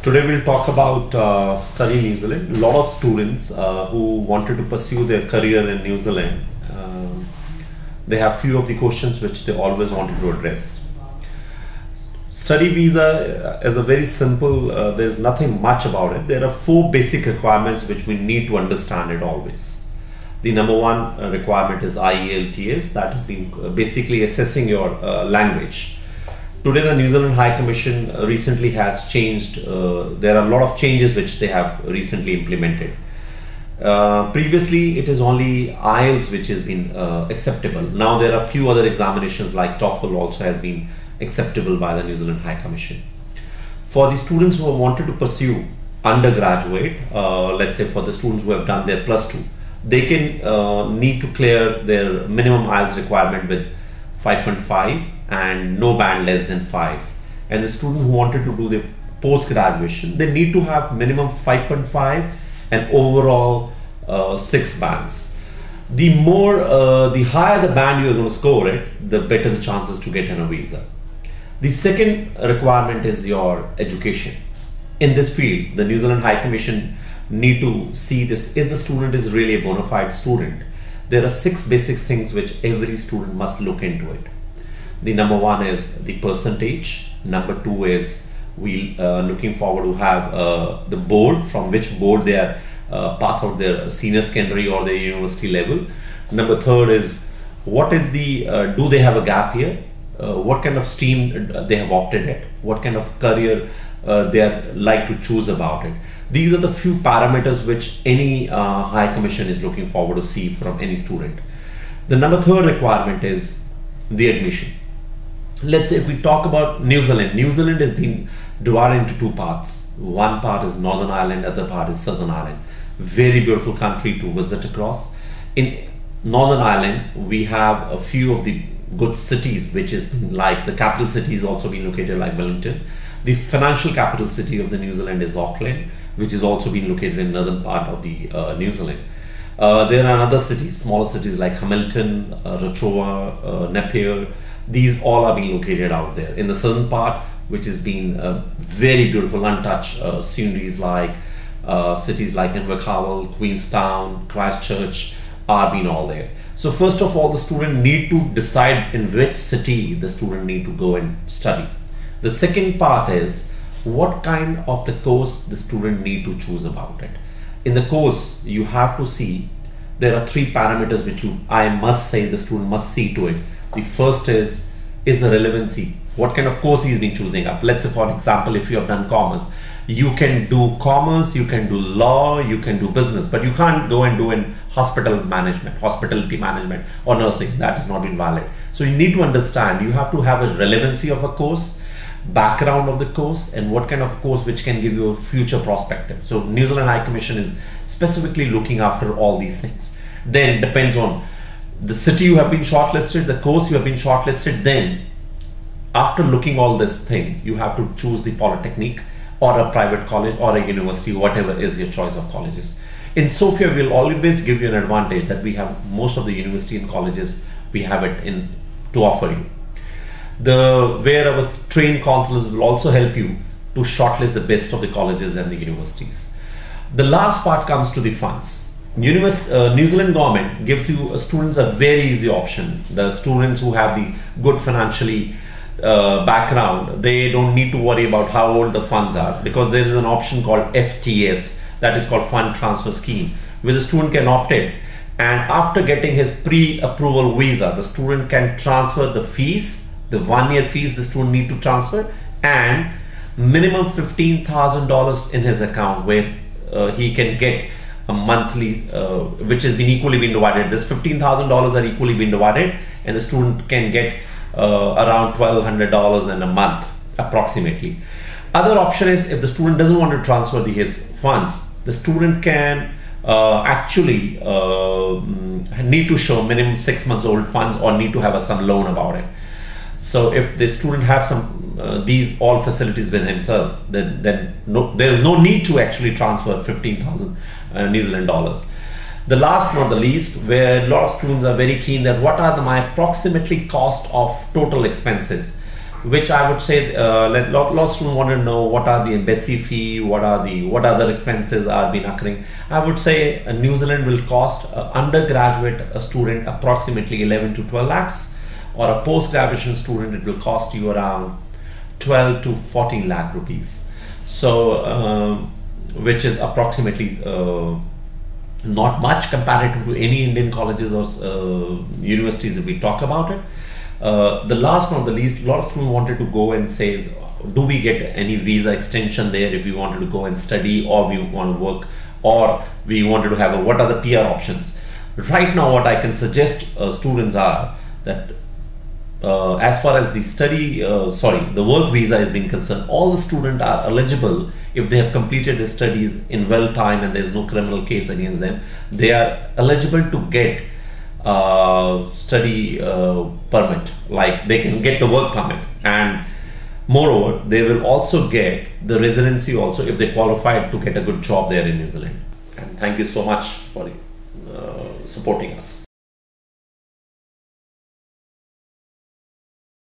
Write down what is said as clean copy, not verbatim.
Today we'll talk about study in New Zealand. A lot of students who wanted to pursue their career in New Zealand, they have few of the questions which they always wanted to address. Study visa is a very simple, there's nothing much about it. There are four basic requirements which we need to understand it always. The number one requirement is IELTS, that has been basically assessing your language. Today the New Zealand High Commission recently has changed, there are a lot of changes which they have recently implemented. Previously it is only IELTS which has been acceptable. Now there are few other examinations like TOEFL also has been acceptable by the New Zealand High Commission. For the students who wanted to pursue undergraduate, let's say for the students who have done their +2, they can need to clear their minimum IELTS requirement with 5.5 and no band less than 5. And the student who wanted to do the post-graduation, they need to have minimum 5.5 and overall 6 bands. The higher the band you are going to score it, the better the chances to get on a visa. The second requirement is your education. In this field, the New Zealand High Commission need to see this, is the student is really a bona fide student. There are 6 basic things which every student must look into it. The number one is the percentage. Number 2 is we looking forward to have the board, from which board they are pass out their senior secondary or their university level. Number 3 is what is the do they have a gap here? What kind of stream they have opted at? What kind of career they are like to choose about it? These are the few parameters which any High Commission is looking forward to see from any student. The number 3 requirement is the admission. Let's say if we talk about New Zealand, New Zealand is being divided into 2 parts. One part is Northern Ireland, other part is Southern Ireland. Very beautiful country to visit across. In Northern Ireland, we have a few of the good cities, which is like the capital city is also been located like Wellington. The financial capital city of the New Zealand is Auckland, which is also been located in northern part of the New Zealand. There are other cities, smaller cities like Hamilton, Rotorua, Napier. These all are being located out there. In the southern part, which has been very beautiful, untouched sceneries like cities like Invercargill, Queenstown, Christchurch are being all there. So first of all, the student need to decide in which city the student need to go and study. The second part is what kind of the course the student need to choose about it. In the course, you have to see there are 3 parameters which I must say the student must see to it. The first is the relevancy. What kind of course he is being choosing up. Let's say for example, if you have done commerce, you can do commerce, you can do law, you can do business, but you can't go and do in hospitality management or nursing. That is not invalid. So you need to understand, you have to have a relevancy of a course, background of the course, and what kind of course which can give you a future perspective. So New Zealand High Commission is specifically looking after all these things. Then depends on the city you have been shortlisted, the course you have been shortlisted. Then after looking all this thing, you have to choose the polytechnic or a private college or a university, whatever is your choice of colleges. In Sophiya, we'll always give you an advantage that we have most of the university and colleges, we have it in to offer you. Where our trained counselors will also help you to shortlist the best of the colleges and the universities. The last part comes to the funds. New Zealand government gives you students a very easy option. The students who have the good financially background, they don't need to worry about how old the funds are, because there is an option called FTS, that is called Fund Transfer Scheme, where the student can opt in, and after getting his pre-approval visa, the student can transfer the fees, the 1-year fees the student need to transfer, and minimum $15,000 in his account, where he can get a monthly, which has been equally been divided. This $15,000 are equally been divided, and the student can get around $1,200 in a month approximately. Other option is if the student doesn't want to transfer his funds, the student can actually need to show minimum 6 months old funds or need to have some loan about it. So if the student has some these all facilities with himself, then there's no need to actually transfer 15,000 New Zealand dollars. The last but not the least, where a lot of students are very keen that what are my approximately cost of total expenses. which I would say lot of students want to know what are the embassy fee, what other expenses are being occurring. I would say New Zealand will cost undergraduate student approximately 11 to 12 lakhs, or a post-graduation student it will cost you around 12 to 14 lakh rupees. So which is approximately not much comparative to any Indian colleges or universities if we talk about it. The last not the least, a lot of students wanted to go and says, do we get any visa extension there if we wanted to go and study, or we want to work, or we wanted to have what are the PR options? Right now what I can suggest students are that as far as the work visa is being concerned, all the students are eligible if they have completed their studies in well time and there is no criminal case against them. They are eligible to get study permit, like they can get the work permit, and moreover they will also get the residency also if they qualify to get a good job there in New Zealand. And thank you so much for supporting us.